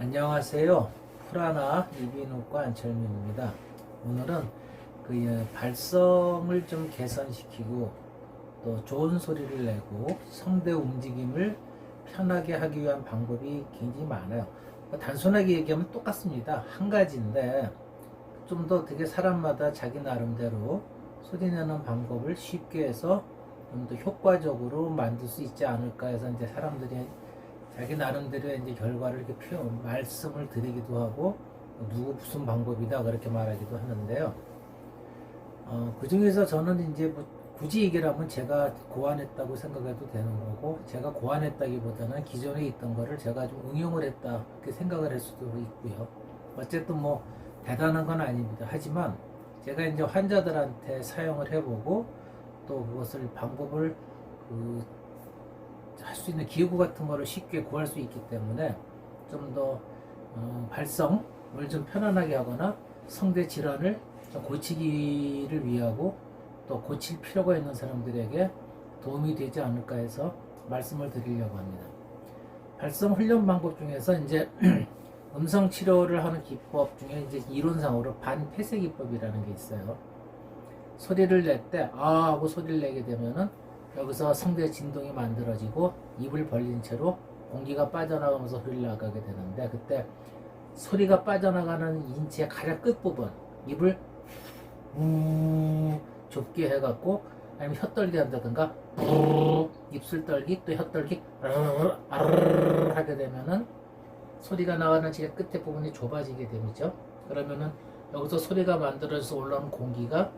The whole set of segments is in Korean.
안녕하세요. 프라나 이비인후과 안철민입니다. 오늘은 발성을 좀 개선시키고 또 좋은 소리를 내고 성대 움직임을 편하게 하기 위한 방법이 굉장히 많아요. 단순하게 얘기하면 똑같습니다. 한 가지인데 좀 더 되게 사람마다 자기 나름대로 소리 내는 방법을 쉽게 해서 좀 더 효과적으로 만들 수 있지 않을까 해서 이제 사람들이 자기 나름대로 이제 결과를 이렇게 말씀을 드리기도 하고, 누구 무슨 방법이다 그렇게 말하기도 하는데요. 그 중에서 저는 이제 뭐 굳이 얘기를 하면 제가 고안했다고 생각해도 되는 거고, 제가 고안했다기보다는 기존에 있던 거를 제가 좀 응용을 했다 그렇게 생각을 할 수도 있고요. 어쨌든 뭐 대단한 건 아닙니다. 하지만 제가 이제 환자들한테 사용을 해보고 또 그것을 방법을 할 수 있는 기구 같은 거를 쉽게 구할 수 있기 때문에 좀 더 발성을 좀 편안하게 하거나 성대 질환을 좀 고치기를 위하고 또 고칠 필요가 있는 사람들에게 도움이 되지 않을까 해서 말씀을 드리려고 합니다. 발성 훈련 방법 중에서 이제 음성 치료를 하는 기법 중에 이제 이론상으로 반폐쇄 기법이라는 게 있어요. 소리를 낼 때 아 하고 소리를 내게 되면은 여기서 성대 진동이 만들어지고 입을 벌린 채로 공기가 빠져나가면서 소리를 나가게 되는데, 그때 소리가 빠져나가는 인체의 가장 끝부분 입을 좁게 해갖고, 아니면 혀떨기 한다든가 입술 떨기 또 혀떨기 하게 되면은 소리가 나가는 제일 끝에 부분이 좁아지게 되죠. 그러면은 여기서 소리가 만들어져서 올라오는 공기가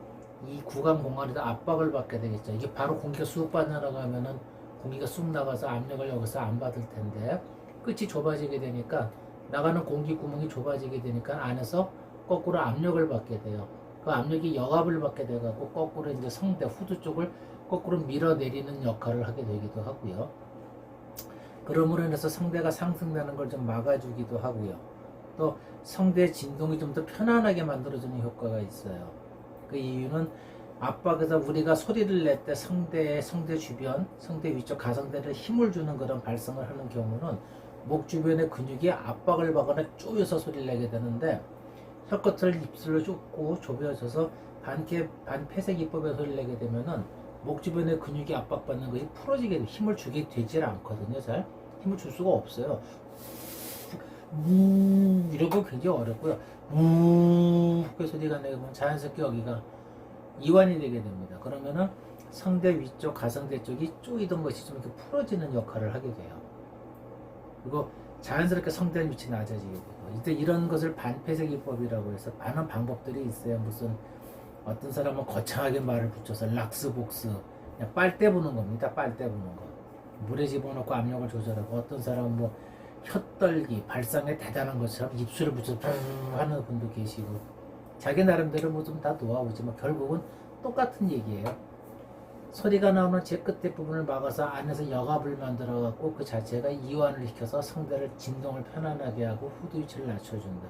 이 구강 공간에다 압박을 받게 되겠죠. 이게 바로 공기가 쑥 빠져나가면은 공기가 쑥 나가서 압력을 여기서 안 받을 텐데, 끝이 좁아지게 되니까 나가는 공기 구멍이 좁아지게 되니까 안에서 거꾸로 압력을 받게 돼요. 그 압력이 역압을 받게 돼갖고 거꾸로 이제 성대 후두 쪽을 거꾸로 밀어내리는 역할을 하게 되기도 하고요. 그러므로 인해서 성대가 상승되는 걸 좀 막아주기도 하고요. 또 성대 진동이 좀 더 편안하게 만들어주는 효과가 있어요. 그 이유는 압박에서 우리가 소리를 낼 때 성대 주변, 성대 위쪽 가성대를 힘을 주는 그런 발성을 하는 경우는 목 주변의 근육이 압박을 받거나 쪼여서 소리를 내게 되는데, 혀끝을 입술로 좁고 좁혀져서 반폐쇄 기법의 소리를 내게 되면은 목 주변의 근육이 압박받는 것이 풀어지게 돼요. 힘을 주게 되질 않거든요. 잘 힘을 줄 수가 없어요. 이런 거 굉장히 어렵고요. 그 소리가 내면 자연스럽게 여기가 이완이 되게 됩니다. 그러면은 성대 위쪽 가성대 쪽이 쪼이던 것이 좀 이렇게 풀어지는 역할을 하게 돼요. 그리고 자연스럽게 성대 위치 낮아지게 되고, 이때 이런 것을 반폐쇄 기법이라고 해서 많은 방법들이 있어요. 무슨 어떤 사람은 거창하게 말을 붙여서 락스복스, 그냥 빨대 부는 겁니다. 빨대 부는 거. 물에 집어넣고 압력을 조절하고, 어떤 사람은 뭐 혀떨기, 발상에 대단한 것처럼 입술을 붙여서 하는 분도 계시고, 자기 나름대로 뭐 좀 다 노하우지만 결국은 똑같은 얘기예요. 소리가 나오는 제 끝에 부분을 막아서 안에서 역압을 만들어 갖고 그 자체가 이완을 시켜서 성대를 진동을 편안하게 하고 후두 위치를 낮춰준다.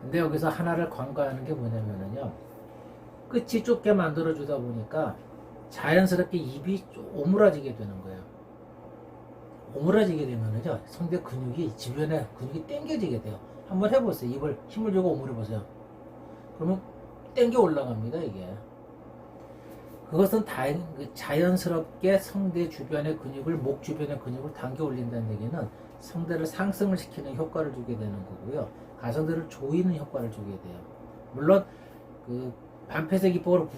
근데 여기서 하나를 간과하는 게 뭐냐면요, 끝이 좁게 만들어 주다 보니까 자연스럽게 입이 오므라지게 되는 거예요. 오므라지게 되면은요, 성대 근육이 주변에 근육이 당겨지게 돼요. 한번 해보세요. 입을 힘을 주고 오므려 보세요. 그러면 당겨 올라갑니다. 이게 그것은 자연스럽게 성대 주변의 근육을, 목 주변의 근육을 당겨 올린다는 얘기는 성대를 상승을 시키는 효과를 주게 되는 거고요. 가성대를 조이는 효과를 주게 돼요. 물론 그 반폐쇄 기법으로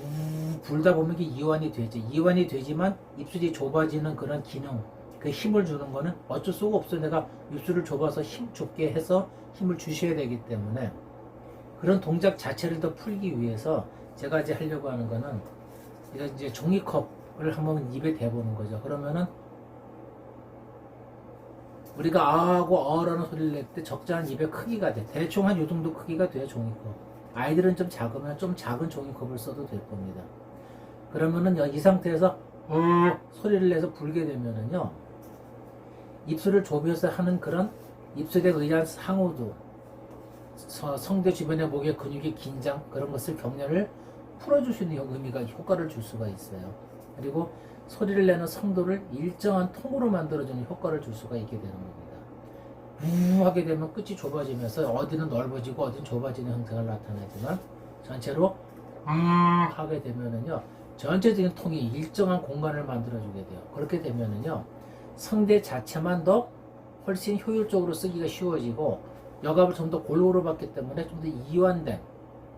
불다 보면 이게 이완이 되죠. 이완이 되지만 입술이 좁아지는 그런 기능, 그 힘을 주는 거는 어쩔 수가 없어요. 내가 입술을 좁아서 힘 좁게 해서 힘을 주셔야 되기 때문에, 그런 동작 자체를 더 풀기 위해서 제가 이제 하려고 하는 거는, 이거 이제 종이컵을 한번 입에 대보는 거죠. 그러면은 우리가 아하고 어라는 소리를 낼 때 적절한 입의 크기가 돼. 대충 한 요 정도 크기가 돼요, 종이컵. 아이들은 좀 작으면 좀 작은 종이컵을 써도 될 겁니다. 그러면은 이 상태에서 소리를 내서 불게 되면은요, 입술을 좁혀서 하는 그런 입술에 의한 상호도, 성대 주변의 목의 근육의 긴장, 그런 것을 격렬을 풀어줄 수 있는 의미가, 효과를 줄 수가 있어요. 그리고 소리를 내는 성도를 일정한 통으로 만들어주는 효과를 줄 수가 있게 되는 겁니다. 우 하게 되면 끝이 좁아지면서 어디는 넓어지고 어디는 좁아지는 형태가 나타나지만 전체로 하게 되면은요 전체적인 통이 일정한 공간을 만들어주게 돼요. 그렇게 되면은요 성대 자체만 더 훨씬 효율적으로 쓰기가 쉬워지고 여갑을 좀 더 골고루 받기 때문에 좀 더 이완된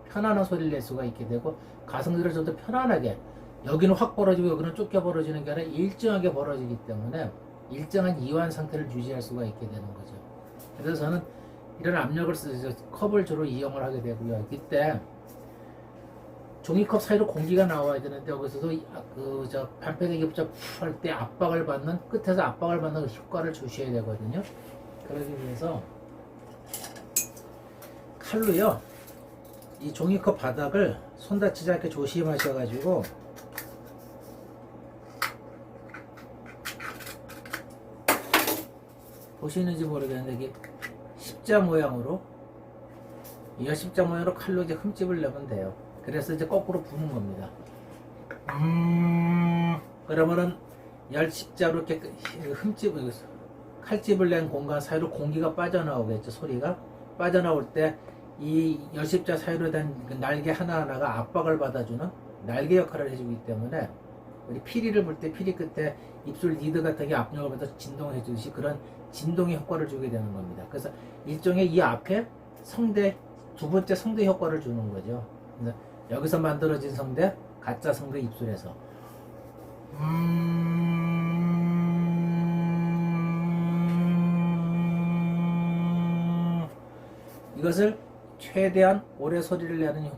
편안한 소리를 낼 수가 있게 되고 가성들을 좀 더 편안하게 여기는 확 벌어지고 여기는 좁게 벌어지는 게 아니라 일정하게 벌어지기 때문에 일정한 이완 상태를 유지할 수가 있게 되는 거죠. 그래서 저는 이런 압력을 쓰죠. 컵을 주로 이용을 하게 되고요. 이때 종이컵 사이로 공기가 나와야 되는데 여기서도 그저 반패대기 할때 압박을 받는 끝에서 압박을 받는 효과를 주셔야 되거든요. 그러기 위해서 칼로요 이 종이컵 바닥을 손 다치지 않게 조심하셔가지고 보시는지 모르겠는데 이게 십자 모양으로 십자 모양으로 칼로 이제 흠집을 내면 돼요. 그래서 이제 거꾸로 부는 겁니다. 그러면은 열십자로 이렇게 흠집을 칼집을 낸 공간 사이로 공기가 빠져나오겠죠. 소리가 빠져나올 때 이 열십자 사이로 된 날개 하나하나가 압박을 받아주는 날개 역할을 해주기 때문에 우리 피리를 불 때 피리 끝에 입술 리드 같은 게 압력을 받아서 진동을 해주듯이 그런 진동의 효과를 주게 되는 겁니다. 그래서 일종의 이 앞에 성대 두 번째 성대 효과를 주는 거죠. 그래서 여기서 만들어진 성대, 가짜 성대 입술에서 이것을 최대한 오래 소리를 내는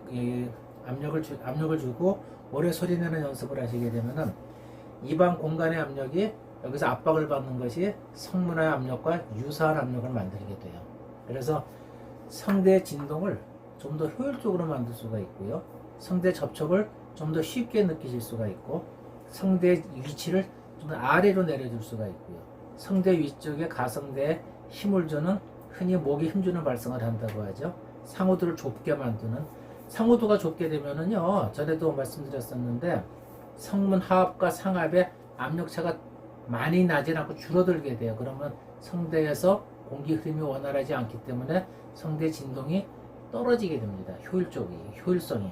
압력을 주고 오래 소리 내는 연습을 하시게 되면은 입안 공간의 압력이 여기서 압박을 받는 것이 성문화의 압력과 유사한 압력을 만들게 돼요. 그래서 성대 진동을 좀 더 효율적으로 만들 수가 있고요. 성대 접촉을 좀 더 쉽게 느끼실 수가 있고 성대 위치를 좀 더 아래로 내려줄 수가 있고요. 성대 위쪽에 가성대에 힘을 주는 흔히 목에 힘주는 발성을 한다고 하죠. 상호도를 좁게 만드는 상호도가 좁게 되면은요 전에도 말씀드렸었는데 성문 하압과 상압의 압력차가 많이 나진 않고 줄어들게 돼요. 그러면 성대에서 공기 흐름이 원활하지 않기 때문에 성대 진동이 떨어지게 됩니다. 효율성이.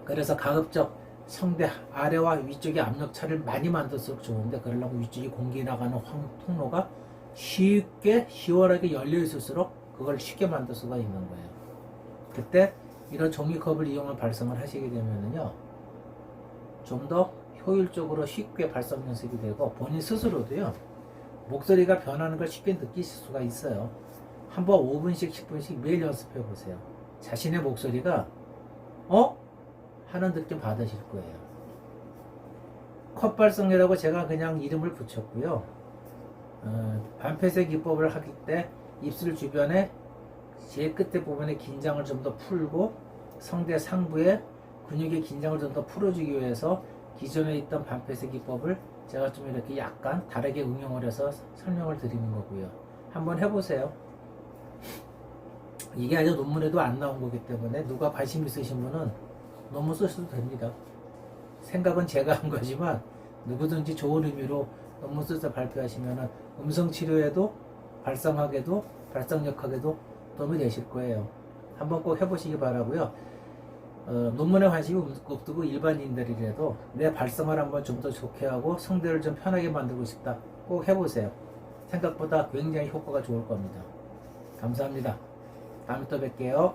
그래서 가급적 성대 아래와 위쪽의 압력차를 많이 만들수록 좋은데 그러려면 위쪽이 공기 나가는 통로가 쉽게 시원하게 열려 있을수록 그걸 쉽게 만들 수가 있는 거예요. 그때 이런 종이컵을 이용한 발성을 하시게 되면은요 좀 더 효율적으로 쉽게 발성 연습이 되고 본인 스스로도요 목소리가 변하는 걸 쉽게 느끼실 수가 있어요. 한번 5분씩 10분씩 매일 연습해 보세요. 자신의 목소리가 하는 느낌 받으실 거예요. 컵발성이라고 제가 그냥 이름을 붙였고요. 반폐쇄 기법을 하기 때 입술 주변에 제일 끝에 부분에 긴장을 좀 더 풀고 성대 상부에 근육의 긴장을 좀 더 풀어주기 위해서 기존에 있던 반폐쇄 기법을 제가 좀 이렇게 약간 다르게 응용을 해서 설명을 드리는 거고요. 한번 해보세요. 이게 아직 논문에도 안 나온 거기 때문에 누가 관심 있으신 분은 논문 쓰셔도 됩니다. 생각은 제가 한 거지만 누구든지 좋은 의미로 논문 써서 발표하시면 음성 치료에도 발성학에도 발성력학에도 도움이 되실 거예요. 한번 꼭 해보시기 바라고요. 논문에 관심이 없고 일반인들이라도 내 발성을 한번 좀 더 좋게 하고 성대를 좀 편하게 만들고 싶다. 꼭 해보세요. 생각보다 굉장히 효과가 좋을 겁니다. 감사합니다. 다음에 또 뵐게요.